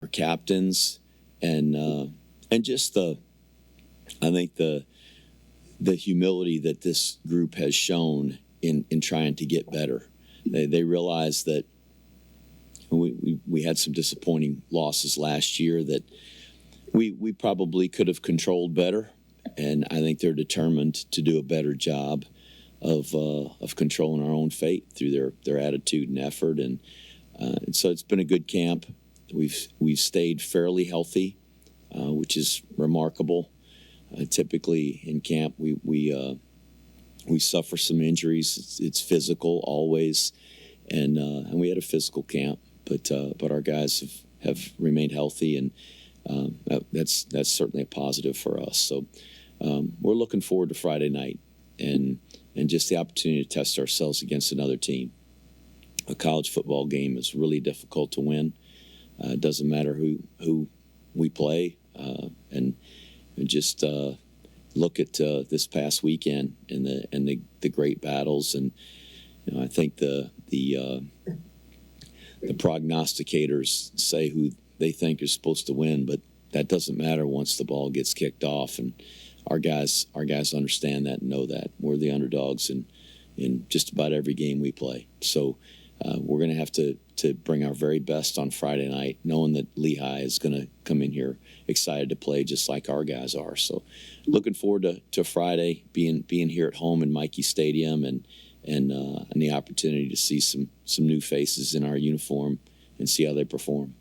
captains, and just I think the humility that this group has shown in trying to get better. They realize that we had some disappointing losses last year that we probably could have controlled better, and I think they're determined to do a better job of controlling our own fate through their attitude and effort, and so it's been a good camp. We've stayed fairly healthy, which is remarkable. Typically in camp, we suffer some injuries. It's physical always, and we had a physical camp, but our guys have remained healthy, and that's certainly a positive for us. So we're looking forward to Friday night and just the opportunity to test ourselves against another team. A college football game is really difficult to win. It doesn't matter who we play, and just look at this past weekend and the great battles, and I think the prognosticators say who they think is supposed to win, but that doesn't matter once the ball gets kicked off, and our guys understand that and know that we're the underdogs in just about every game we play. So we're going to have to bring our very best on Friday night, knowing that Lehigh is going to come in here excited to play just like our guys are. So looking forward to Friday, being here at home in Mikey Stadium, and the opportunity to see some new faces in our uniform and see how they perform.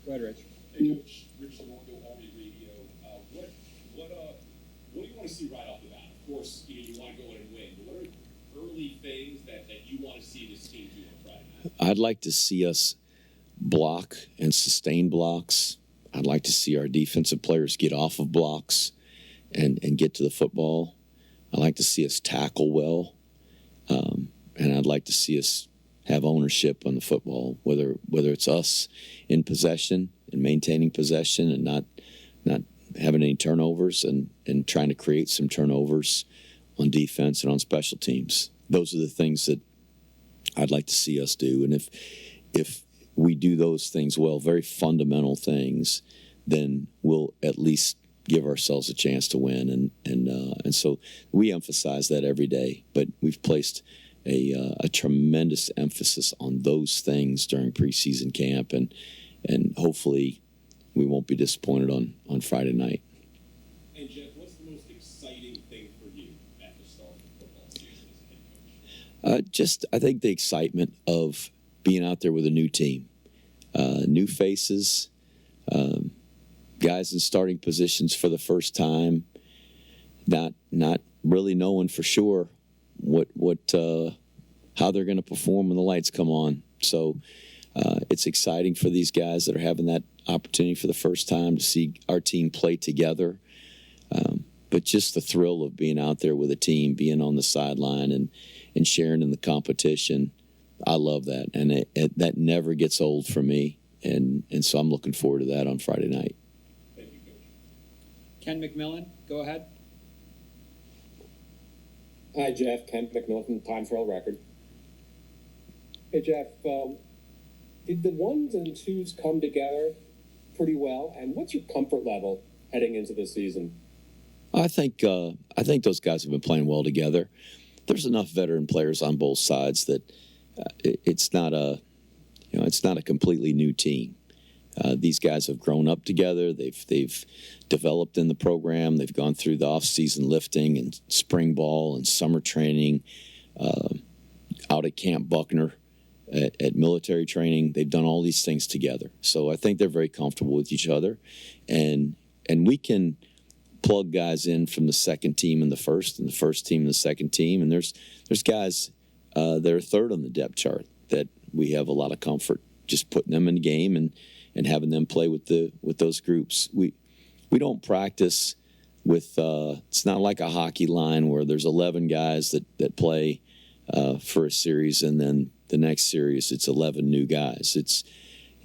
Go ahead, Rich. Hey, Coach. Rich Monken, Army Radio. What do you want to see right off the bat? Of course, you want to go in and win, but what are early things that you want to see this team do on Friday night? I'd like to see us block and sustain blocks. I'd like to see our defensive players get off of blocks and get to the football. I'd like to see us tackle well, and I'd like to see us have ownership on the football, whether it's us in possession and maintaining possession and not having any turnovers and trying to create some turnovers on defense and on special teams. Those are the things that I'd like to see us do. And if we do those things well, very fundamental things, then we'll at least give ourselves a chance to win. And so we emphasize that every day. But we've placed a tremendous emphasis on those things during preseason camp, and hopefully we won't be disappointed on Friday night. And Jeff, what's the most exciting thing for you at the start of the football season as a head coach? I think the excitement of being out there with a new team, new faces, guys in starting positions for the first time, not really knowing for sure how they're going to perform when the lights come on. So it's exciting for these guys that are having that opportunity for the first time to see our team play together. But just the thrill of being out there with a team, being on the sideline and sharing in the competition, I love that. And that never gets old for me. And so I'm looking forward to that on Friday night. Thank you, Coach. Ken McMillan, go ahead. Hi, Jeff. Ken McMillan from Time for All Record. Hey, Jeff. Did the ones and twos come together pretty well? And what's your comfort level heading into the season? I think those guys have been playing well together. There's enough veteran players on both sides that it's not a completely new team. These guys have grown up together. They've developed in the program. They've gone through the off-season lifting and spring ball and summer training out at Camp Buckner at military training. They've done all these things together. So I think they're very comfortable with each other. And we can plug guys in from the second team and the first team and the second team. And there's guys that are third on the depth chart that we have a lot of comfort just putting them in the game and having them play with those groups. We don't practice with it's not like a hockey line where there's 11 guys that play for a series, and then the next series it's 11 new guys.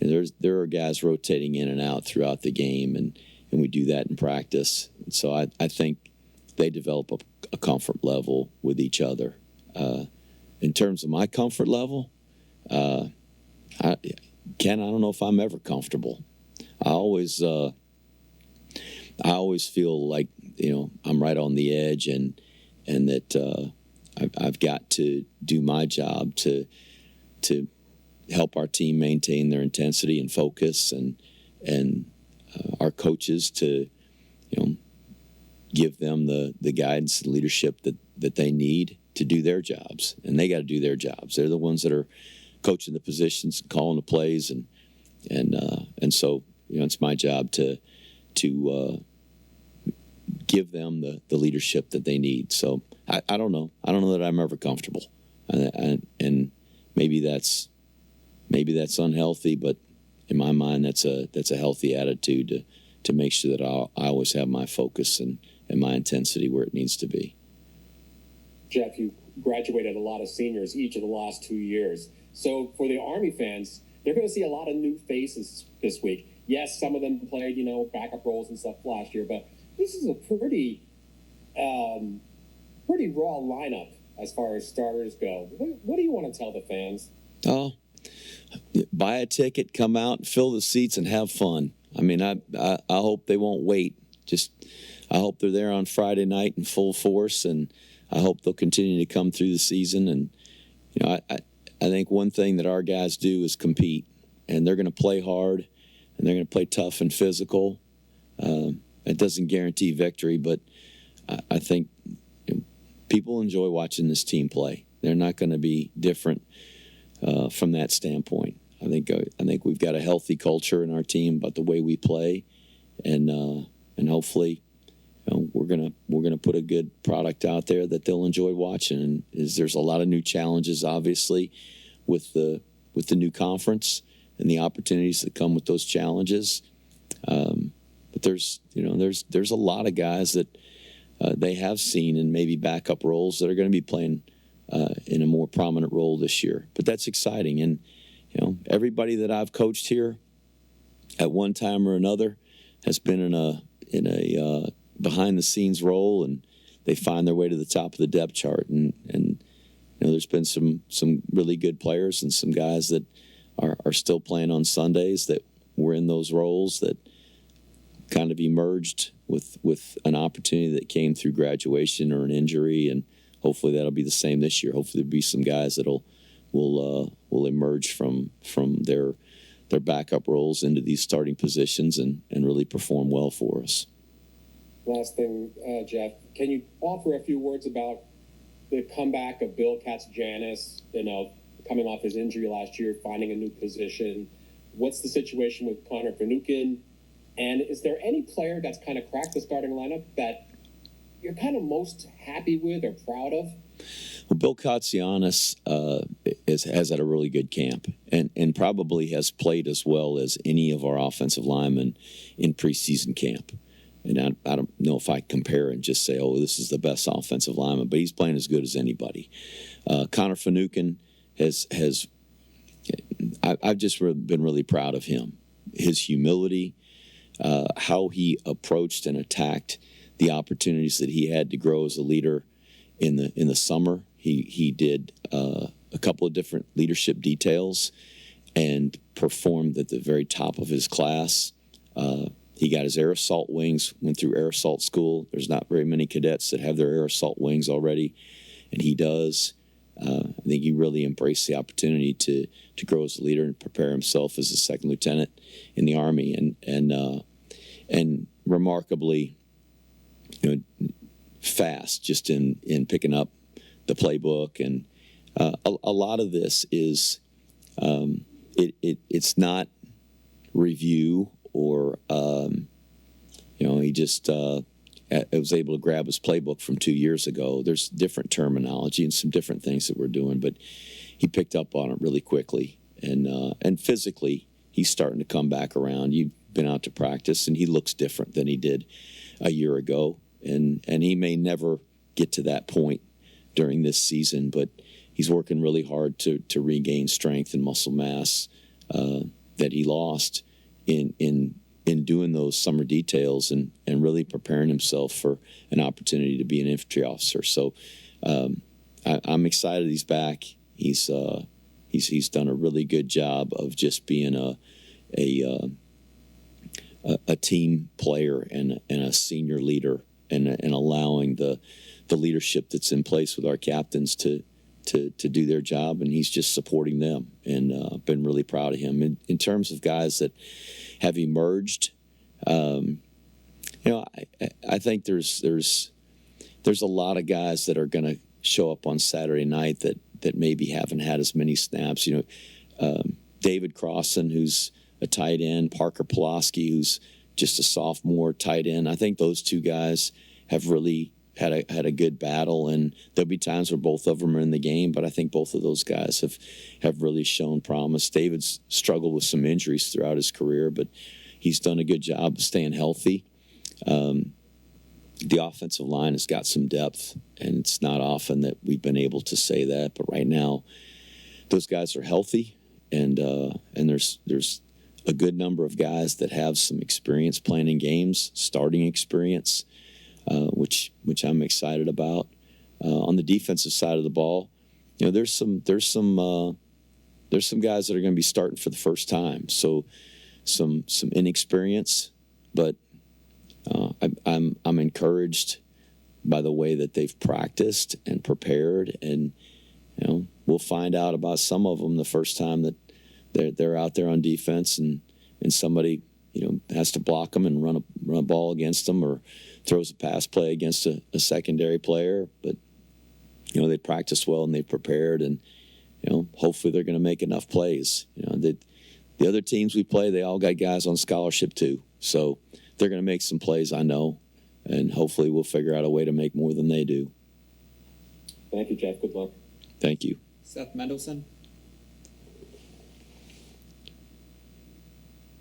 There are guys rotating in and out throughout the game, and we do that in practice. And so I think they develop a comfort level with each other. In terms of my comfort level, Ken, I don't know if I'm ever comfortable. I always feel like I'm right on the edge, and that I've got to do my job to help our team maintain their intensity and focus, and our coaches to give them the guidance and leadership that they need to do their jobs, and they got to do their jobs. They're the ones that are coaching the positions, calling the plays, and so it's my job to give them the leadership that they need. So I don't know. I don't know that I'm ever comfortable, and maybe that's unhealthy, but in my mind, that's a healthy attitude to make sure that I always have my focus and my intensity where it needs to be. Jeff, you graduated a lot of seniors each of the last 2 years. So for the Army fans, they're going to see a lot of new faces this week. Yes, some of them played, backup roles and stuff last year, but this is a pretty raw lineup as far as starters go. What do you want to tell the fans? Oh, buy a ticket, come out, fill the seats, and have fun. I mean, I hope they won't wait. I hope they're there on Friday night in full force, and I hope they'll continue to come through the season. And I think one thing that our guys do is compete, and they're going to play hard, and they're going to play tough and physical. It doesn't guarantee victory, but I think people enjoy watching this team play. They're not going to be different from that standpoint. I think we've got a healthy culture in our team about the way we play, and hopefully, we're gonna put a good product out there that they'll enjoy watching. And there's a lot of new challenges, obviously, with the new conference and the opportunities that come with those challenges. But there's a lot of guys that they have seen in maybe backup roles that are going to be playing in a more prominent role this year. But that's exciting, and everybody that I've coached here at one time or another has been in a behind the scenes role, and they find their way to the top of the depth chart. And there's been some really good players and some guys that are still playing on Sundays that were in those roles that kind of emerged with an opportunity that came through graduation or an injury, and hopefully that'll be the same this year. Hopefully there'll be some guys that'll will emerge from their backup roles into these starting positions and really perform well for us. Last thing, Jeff, can you offer a few words about the comeback of Bill Katz-Janis, coming off his injury last year, finding a new position? What's the situation with Connor Finucane? And is there any player that's kind of cracked the starting lineup that you're kind of most happy with or proud of? Well, Bill Katz-Janis has had a really good camp and probably has played as well as any of our offensive linemen in preseason camp. And I don't know if I compare and just say, oh, this is the best offensive lineman, but he's playing as good as anybody. Connor Finucane I've just been really proud of him. His humility, how he approached and attacked the opportunities that he had to grow as a leader in the summer. He did a couple of different leadership details and performed at the very top of his class. He got his air assault wings, went through air assault school. There's not very many cadets that have their air assault wings already, and he does. I think he really embraced the opportunity to grow as a leader and prepare himself as a second lieutenant in the Army, and remarkably, fast just in picking up the playbook. And a lot of this is it's not review or he just was able to grab his playbook from 2 years ago. There's different terminology and some different things that we're doing, but he picked up on it really quickly. And physically, he's starting to come back around. You've been out to practice, and he looks different than he did a year ago. And he may never get to that point during this season, but he's working really hard to regain strength and muscle mass that he lost in doing those summer details and really preparing himself for an opportunity to be an infantry officer. So I'm excited he's back. He's He's done a really good job of just being a team player and a senior leader, and allowing the leadership that's in place with our captains to do their job, and he's just supporting them, and been really proud of him. In terms of guys that have emerged, I think there's a lot of guys that are going to show up on Saturday night that maybe haven't had as many snaps. David Crossan, who's a tight end, Parker Pulaski, who's just a sophomore tight end. I think those two guys have really had a good battle, and there'll be times where both of them are in the game, but I think both of those guys have really shown promise. David's struggled with some injuries throughout his career, but he's done a good job of staying healthy. The offensive line has got some depth, and it's not often that we've been able to say that, but right now those guys are healthy, and there's a good number of guys that have some experience playing in games, starting experience, which I'm excited about. On the defensive side of the ball, there's some guys that are going to be starting for the first time. So some inexperience, but I'm encouraged by the way that they've practiced and prepared, and we'll find out about some of them the first time that they're out there on defense, and somebody has to block them and run a ball against them, or throws a pass play against a secondary player. But they practiced well and they prepared, and hopefully they're going to make enough plays. The other teams we play, they all got guys on scholarship too, so they're going to make some plays, I know, and hopefully we'll figure out a way to make more than they do. Thank you, Jeff. Good luck. Thank you. Seth Mendelson.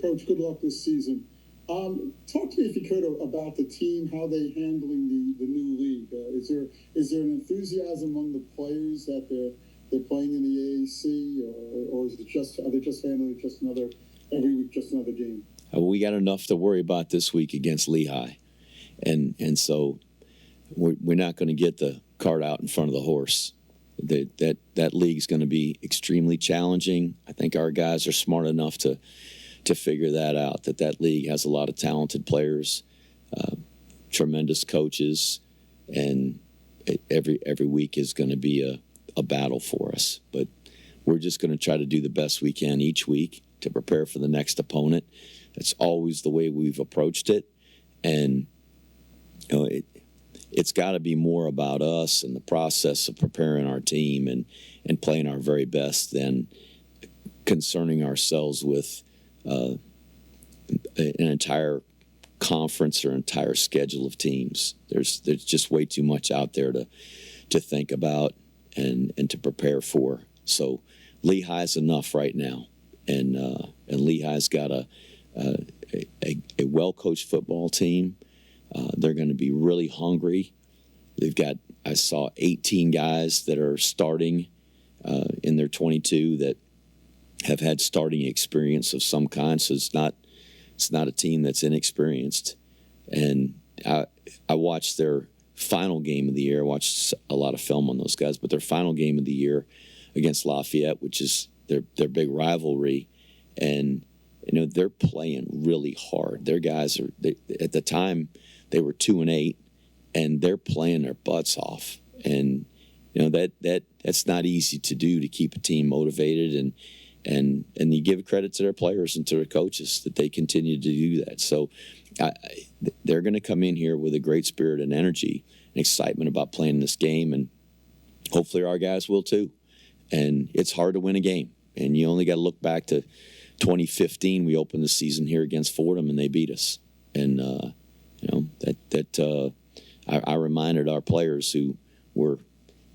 Coach, good luck this season. Talk to me, if you could, about the team, how they handling the new league. Is there an enthusiasm among the players that they're playing in the AAC, or is it are they just handling it every week, just another game? We got enough to worry about this week against Lehigh, and so we're not going to get the cart out in front of the horse. That league's going to be extremely challenging. I think our guys are smart enough to figure that out. That league has a lot of talented players, tremendous coaches, and every week is going to be a battle for us. But we're just going to try to do the best we can each week to prepare for the next opponent. That's always the way we've approached it, and it's got to be more about us and the process of preparing our team and playing our very best than concerning ourselves with an entire conference or entire schedule of teams. There's just way too much out there to think about and to prepare for. So Lehigh's enough right now, and Lehigh's got a well-coached football team. They're going to be really hungry. I saw 18 guys that are starting in their 22 that have had starting experience of some kind. So it's not a team that's inexperienced. And I watched their final game of the year. I watched a lot of film on those guys, but their final game of the year against Lafayette, which is their big rivalry, and they're playing really hard. Their guys at the time they were 2-8, and they're playing their butts off. And that's not easy to do, to keep a team motivated, and you give credit to their players and to their coaches that they continue to do that. So they're going to come in here with a great spirit and energy and excitement about playing this game, and hopefully our guys will too. And it's hard to win a game, and you only got to look back to 2015. We opened the season here against Fordham, and they beat us. And I reminded our players who were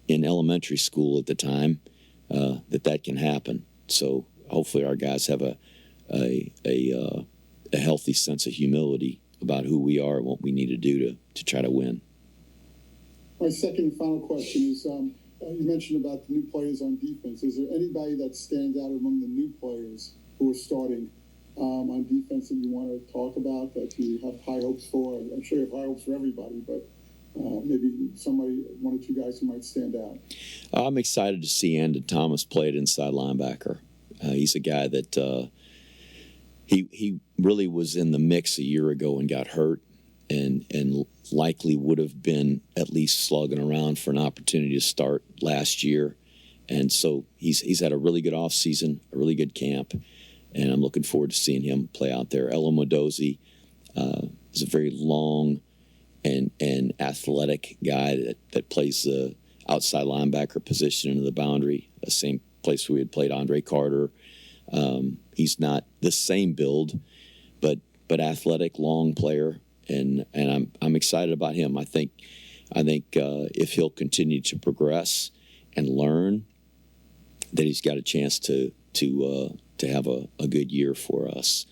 in elementary school at the time that can happen. So hopefully our guys have a healthy sense of humility about who we are and what we need to do to try to win. My second and final question is, you mentioned about the new players on defense. Is there anybody that stands out among the new players who are starting on defense that you want to talk about, that you have high hopes for? I'm sure you have high hopes for everybody, but maybe one or two guys who might stand out? I'm excited to see Andon Thomas play at inside linebacker. He's a guy that he really was in the mix a year ago and got hurt, and likely would have been at least slugging around for an opportunity to start last year. And so he's had a really good offseason, a really good camp, and I'm looking forward to seeing him play out there. Elo Modozi is a very long and athletic guy that plays the outside linebacker position into the boundary, the same place we had played Andre Carter. He's not the same build, but athletic, long player, and I'm excited about him. I think if he'll continue to progress and learn, that he's got a chance to have a good year for us.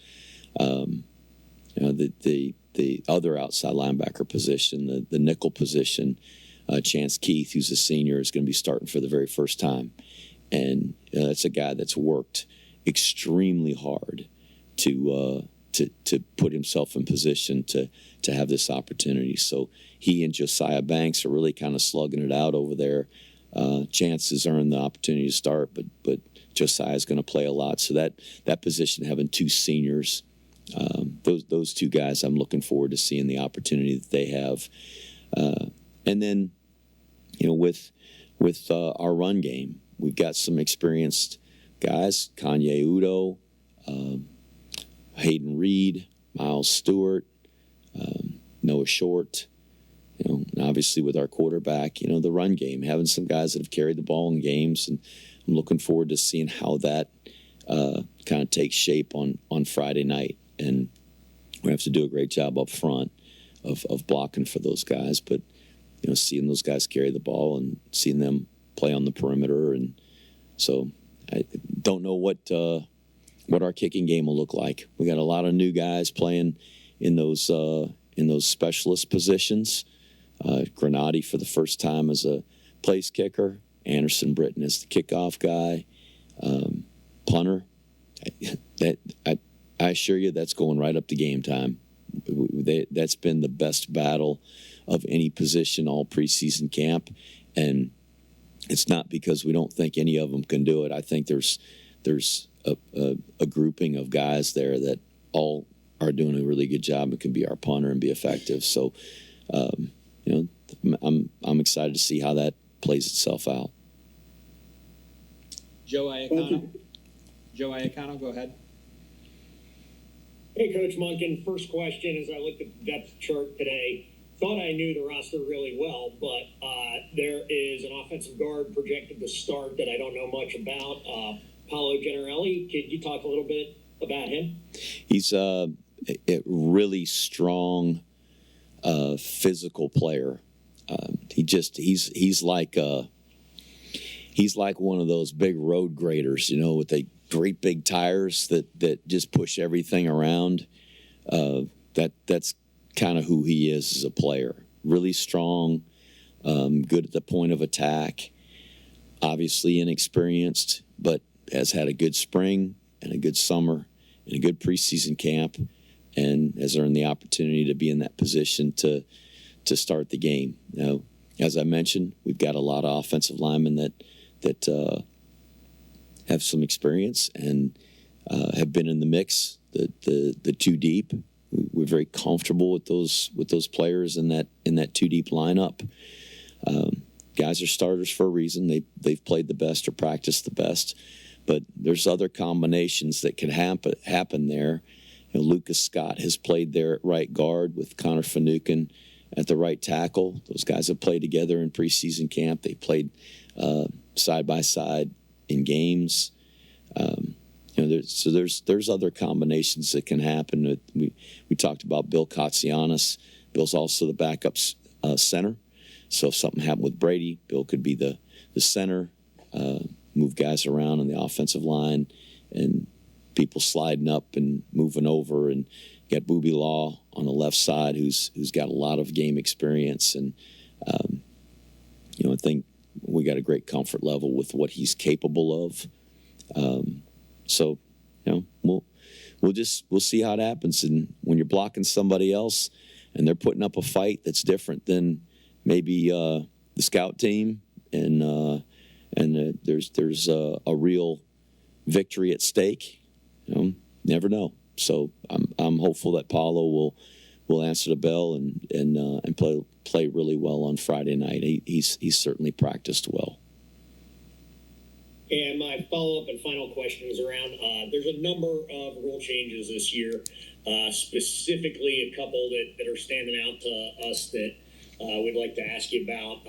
The other outside linebacker position, the nickel position, Chance Keith, who's a senior, is going to be starting for the very first time, and that's a guy that's worked extremely hard to put himself in position to have this opportunity. So he and Josiah Banks are really kind of slugging it out over there. Chance has earned the opportunity to start, but Josiah is going to play a lot. So that position, having two seniors, those two guys, I'm looking forward to seeing the opportunity that they have. And then, with our run game, we've got some experienced guys: Kanye Udo, Hayden Reed, Miles Stewart, Noah Short. And obviously with our quarterback, the run game, having some guys that have carried the ball in games, and I'm looking forward to seeing how that kind of takes shape on Friday night. And we have to do a great job up front of blocking for those guys, but seeing those guys carry the ball and seeing them play on the perimeter, and so I don't know what our kicking game will look like. We got a lot of new guys playing in those specialist positions. Granati for the first time as a place kicker. Anderson Britton is the kickoff guy. Punter. I assure you that's going right up to game time. That's been the best battle of any position all preseason camp, and it's not because we don't think any of them can do it. I think there's a grouping of guys there that all are doing a really good job and can be our punter and be effective. So, I'm excited to see how that plays itself out. Joe Iacano. Joe Iacano, go ahead. Hey, Coach Monken. First question, as I looked at the depth chart today, thought I knew the roster really well, but there is an offensive guard projected to start that I don't know much about, Paolo Generelli. Could you talk a little bit about him? He's a really strong, physical player. He's like one of those big road graders, with the great big tires that just push everything around. That's kind of who he is as a player. Really strong, good at the point of attack. Obviously inexperienced, but has had a good spring and a good summer and a good preseason camp, and has earned the opportunity to be in that position to start the game. Now, as I mentioned, we've got a lot of offensive linemen that have some experience and have been in the mix. The two deep, we're very comfortable with those players in that two deep lineup. Guys are starters for a reason. They've played the best or practiced the best, but there's other combinations that can happen there. Lucas Scott has played there at right guard with Connor Finucane at the right tackle. Those guys have played together in preseason camp. They played side by side in games. There's other combinations that can happen. We talked about Bill Katsianis. Bill's also the backup center. So if something happened with Brady, Bill could be the center, move guys around on the offensive line, and people sliding up and moving over, and got Booby Law on the left side, who's got a lot of game experience, and I think we got a great comfort level with what he's capable of. So we'll see how it happens, and when you're blocking somebody else and they're putting up a fight that's different than maybe the scout team, and there's a real victory at stake. Never know. So I'm hopeful that Paulo will answer the bell and play really well on Friday night. He's certainly practiced well. And my follow-up and final question is around, there's a number of rule changes this year, specifically a couple that are standing out to us that we'd like to ask you about.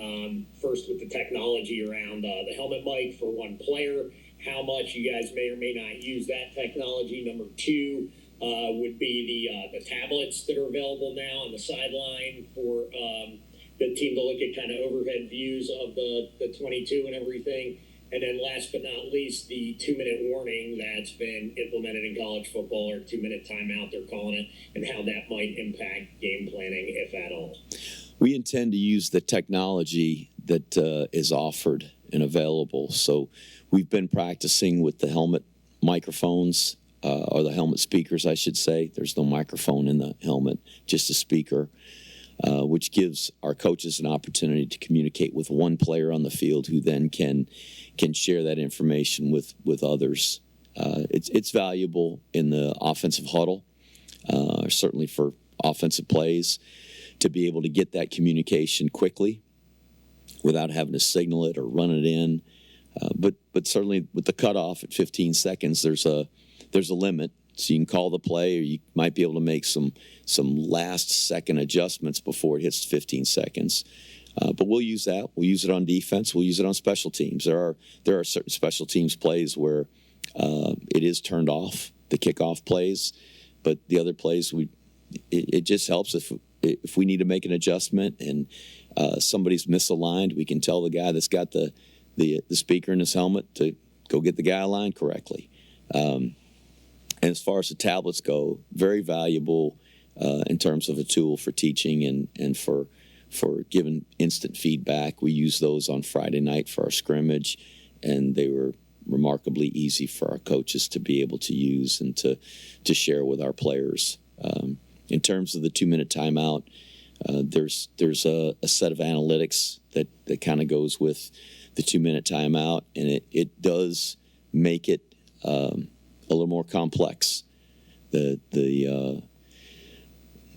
First, with the technology around the helmet mic for one player, how much you guys may or may not use that technology. Number two would be the tablets that are available now on the sideline for the team to look at kind of overhead views of the 22 and everything. And then last but not least, the 2-minute warning that's been implemented in college football, or 2-minute timeout, they're calling it, and how that might impact game planning, if at all. We intend to use the technology that is offered and available. So we've been practicing with the helmet microphones, or the helmet speakers, I should say. There's no microphone in the helmet, just a speaker. Which gives our coaches an opportunity to communicate with one player on the field, who then can share that information with others. It's valuable in the offensive huddle, certainly for offensive plays, to be able to get that communication quickly without having to signal it or run it in. But certainly with the cutoff at 15 seconds, there's a limit. So you can call the play, or you might be able to make some last-second adjustments before it hits 15 seconds. But we'll use that. We'll use it on defense. We'll use it on special teams. There are certain special teams plays where it is turned off, the kickoff plays. But the other plays, it just helps if we need to make an adjustment and somebody's misaligned, we can tell the guy that's got the speaker in his helmet to go get the guy aligned correctly. And as far as the tablets go, very valuable in terms of a tool for teaching and for giving instant feedback. We use those on Friday night for our scrimmage, and they were remarkably easy for our coaches to be able to use and to share with our players. In terms of the 2-minute timeout, there's a set of analytics that kind of goes with the 2-minute timeout, and it does make it a little more complex. The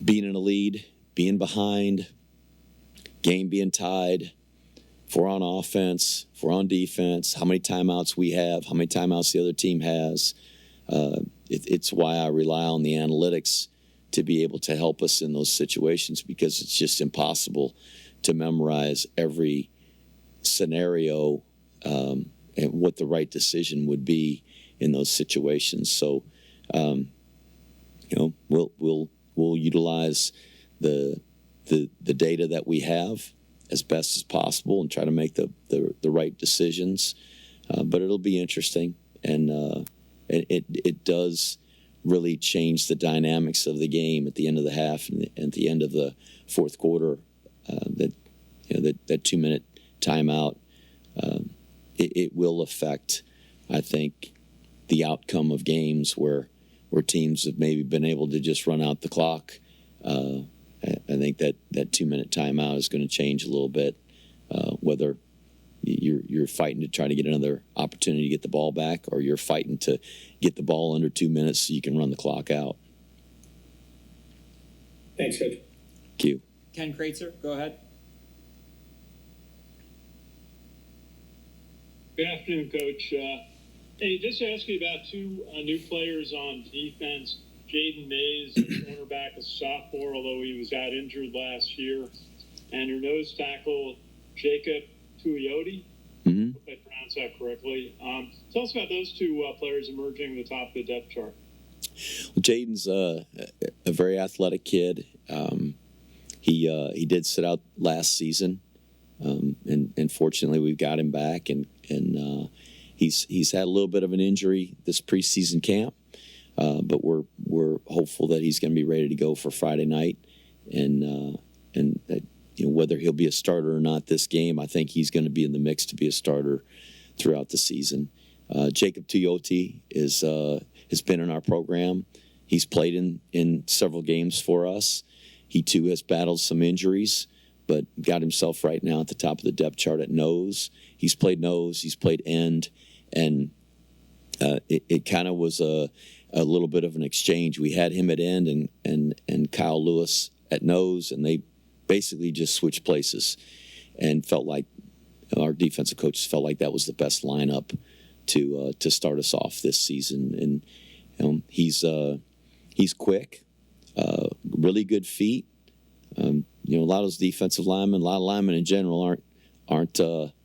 being in a lead, being behind, game being tied, if we're on offense, if we're on defense, how many timeouts we have, how many timeouts the other team has. It's why I rely on the analytics to be able to help us in those situations, because it's just impossible to memorize every scenario and what the right decision would be in those situations. So, we'll utilize the data that we have as best as possible and try to make the right decisions. But it'll be interesting, and it does really change the dynamics of the game at the end of the half and at the end of the fourth quarter. That 2-minute timeout, it will affect, I think, the outcome of games where teams have maybe been able to just run out the clock. I think that 2-minute timeout is going to change a little bit, whether you're fighting to try to get another opportunity to get the ball back, or you're fighting to get the ball under 2 minutes so you can run the clock out. Thanks, Coach. Thank you. Ken Kreitzer, go ahead. Good afternoon, Coach. Hey, just to ask you about two new players on defense. Jaden Mays, cornerback, a sophomore, although he was out injured last year, and your nose tackle, Jacob Tuioti. Mm-hmm. If I pronounce that correctly. Tell us about those two players emerging at the top of the depth chart. Well, Jaden's a very athletic kid. He did sit out last season, and fortunately we've got him back, and he's had a little bit of an injury this preseason camp, but we're hopeful that he's going to be ready to go for Friday night, and that, whether he'll be a starter or not this game, I think he's going to be in the mix to be a starter throughout the season. Jacob Tuioti has been in our program. He's played in several games for us. He too has battled some injuries, but got himself right now at the top of the depth chart at nose. He's played nose, he's played end, and it kind of was a little bit of an exchange. We had him at end and Kyle Lewis at nose, and they basically just switched places, and felt like our defensive coaches felt like that was the best lineup to start us off this season. And he's quick, really good feet. A lot of those defensive linemen, a lot of linemen in general aren't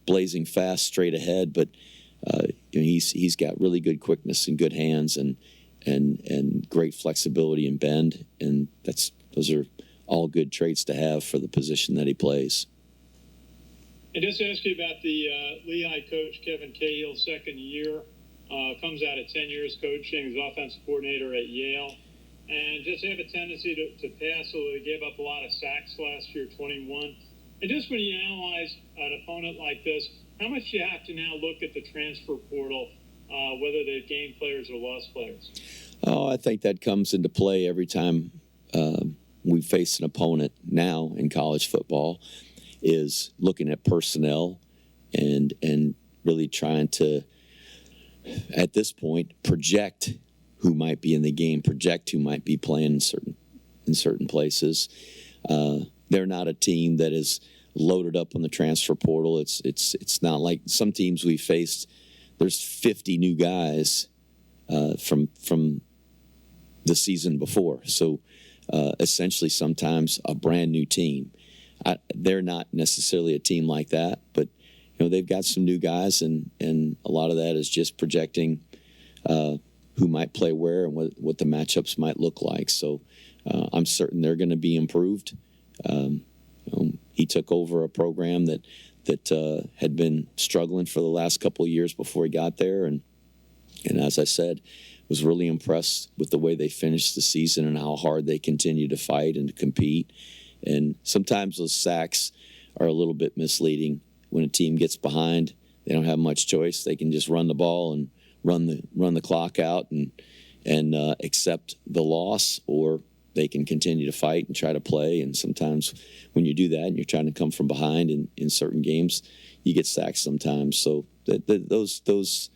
blazing fast straight ahead, but he's got really good quickness and good hands and great flexibility and bend, and those are all good traits to have for the position that he plays. And just to ask you about the Lehigh coach, Kevin Cahill's second year, comes out of 10 years coaching as offensive coordinator at Yale, and just have a tendency to pass, although they gave up a lot of sacks last year, 21. And just when you analyze an opponent like this, how much do you have to now look at the transfer portal, whether they've gained players or lost players? Oh, I think that comes into play every time we face an opponent now in college football, is looking at personnel and really trying to, at this point, project who might be in the game, project who might be playing in certain places. They're not a team that is loaded up on the transfer portal. It's not like some teams we faced. There's 50 new guys from the season before. So essentially, sometimes a brand new team. They're not necessarily a team like that, but they've got some new guys, and a lot of that is just projecting who might play where and what the matchups might look like. So I'm certain they're going to be improved. He took over a program that had been struggling for the last couple of years before he got there, and as I said, was really impressed with the way they finished the season and how hard they continue to fight and to compete. And sometimes those sacks are a little bit misleading. When a team gets behind, they don't have much choice. They can just run the ball and run the clock out and accept the loss, or they can continue to fight and try to play. And sometimes when you do that and you're trying to come from behind in certain games, you get sacked sometimes. So those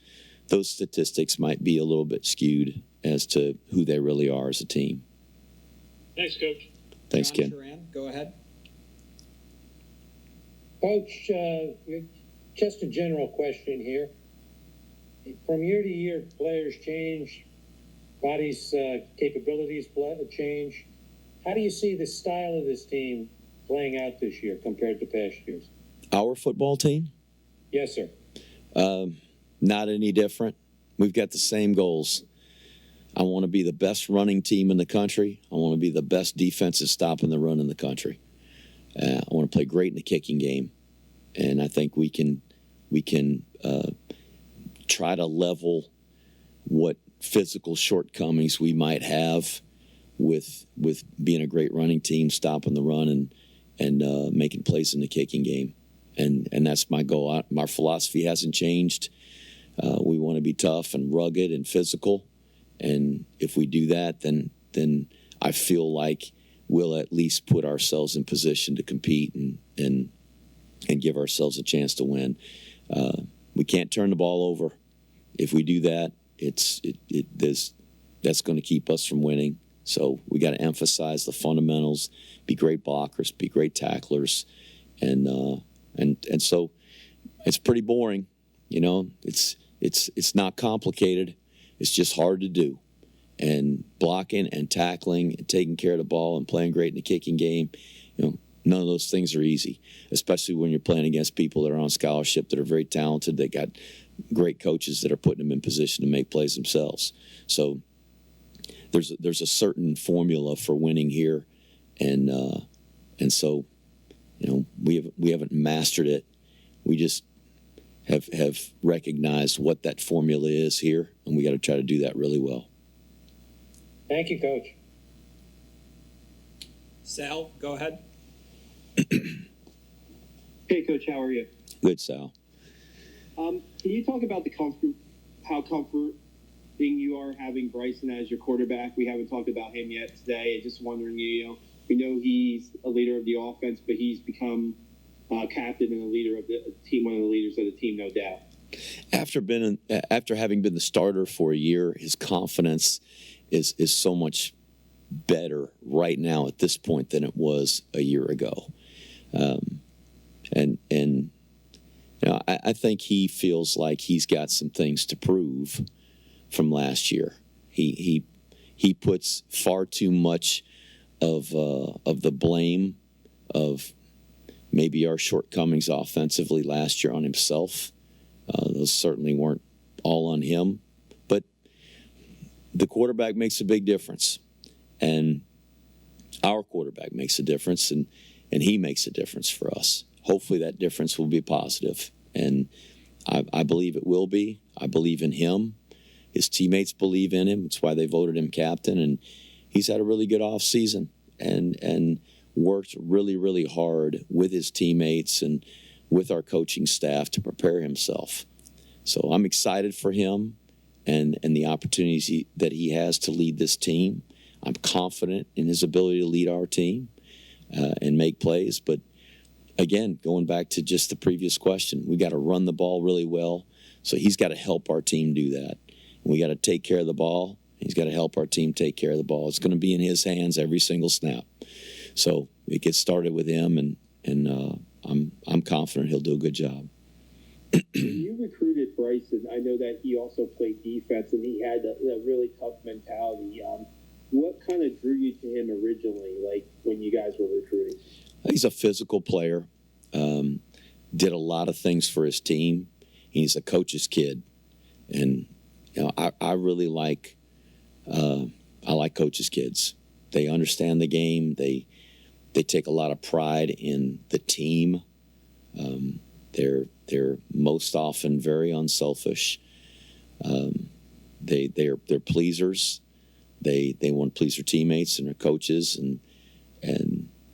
statistics might be a little bit skewed as to who they really are as a team. Thanks, Coach. Thanks, John Ken. Duran, go ahead. Coach, just a general question here. From year to year, players change, bodies' capabilities change. How do you see the style of this team playing out this year compared to past years? Our football team? Yes, sir. Not any different. We've got the same goals. I want to be the best running team in the country. I want to be the best defensive stopping the run in the country. I want to play great in the kicking game, and I think we can try to level what physical shortcomings we might have with being a great running team, stopping the run, and making plays in the kicking game, and that's my goal. My philosophy hasn't changed. We want to be tough and rugged and physical. And if we do that, then I feel like we'll at least put ourselves in position to compete and give ourselves a chance to win. We can't turn the ball over. If we do that, that's going to keep us from winning. So we got to emphasize the fundamentals, be great blockers, be great tacklers, and so it's pretty boring. It's not complicated. It's just hard to do. And blocking and tackling and taking care of the ball and playing great in the kicking game, none of those things are easy, especially when you're playing against people that are on scholarship, that are very talented, that got great coaches that are putting them in position to make plays themselves. So there's a certain formula for winning here, and so we haven't mastered it. We just have recognized what that formula is here, and we got to try to do that really well. Thank you, Coach. Sal, go ahead. Hey, Coach, how are you? Good, Sal. Can you talk about how comforting you are having Bryson as your quarterback? We haven't talked about him yet today. Just wondering, We know he's a leader of the offense, but he's become captain and a leader of the team, one of the leaders of the team, no doubt. After having been the starter for a year, his confidence is so much better right now at this point than it was a year ago. And you know, I think he feels like he's got some things to prove from last year. He puts far too much of the blame of maybe our shortcomings offensively last year on himself. Those certainly weren't all on him, but the quarterback makes a big difference, and our quarterback makes a difference, and he makes a difference for us. Hopefully that difference will be positive, and I believe it will be. I believe in him. His teammates believe in him. It's why they voted him captain, and he's had a really good offseason and worked really, really hard with his teammates and with our coaching staff to prepare himself. So I'm excited for him and the opportunities that he has to lead this team. I'm confident in his ability to lead our team and make plays. But again, going back to just the previous question, we got to run the ball really well. So he's got to help our team do that. And we got to take care of the ball. He's got to help our team take care of the ball. It's going to be in his hands every single snap. So it gets started with him, and I'm confident he'll do a good job. When you recruited Bryson, I know that he also played defense and he had a really tough mentality. What kind of drew you to him originally, like when you guys were recruiting? He's a physical player, did a lot of things for his team. He's a coach's kid, and you know I really like coaches' kids. They understand the game. They take a lot of pride in the team. They're most often very unselfish. They're pleasers. They want to please their teammates and their coaches, and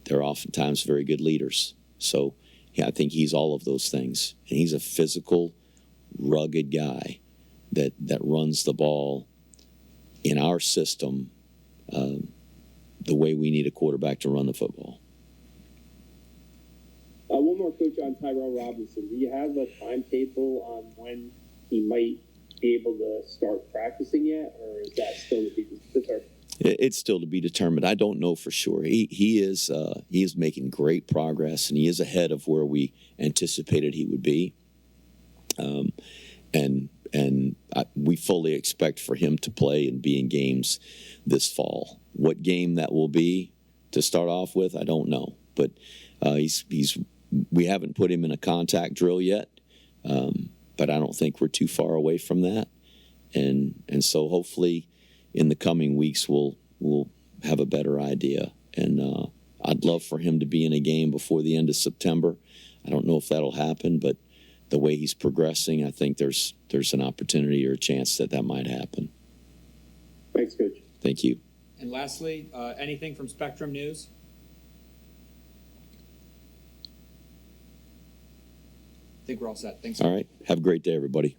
they're oftentimes very good leaders. So yeah, I think he's all of those things. And he's a physical, rugged guy that runs the ball in our system the way we need a quarterback to run the football. One more, Coach, on Tyrell Robinson. Do you have a timetable on when he might be able to start practicing yet, or is that still to be determined? It's still to be determined. I don't know for sure. He is making great progress, and he is ahead of where we anticipated he would be. We fully expect for him to play and be in games this fall. What game that will be to start off with, I don't know. But we haven't put him in a contact drill yet, but I don't think we're too far away from that. And so hopefully in the coming weeks we'll have a better idea. And I'd love for him to be in a game before the end of September. I don't know if that'll happen, but the way he's progressing, I think there's an opportunity or a chance that might happen. Thanks, Coach. Thank you. And lastly, anything from Spectrum News? I think we're all set. Thanks. All right. Have a great day, everybody.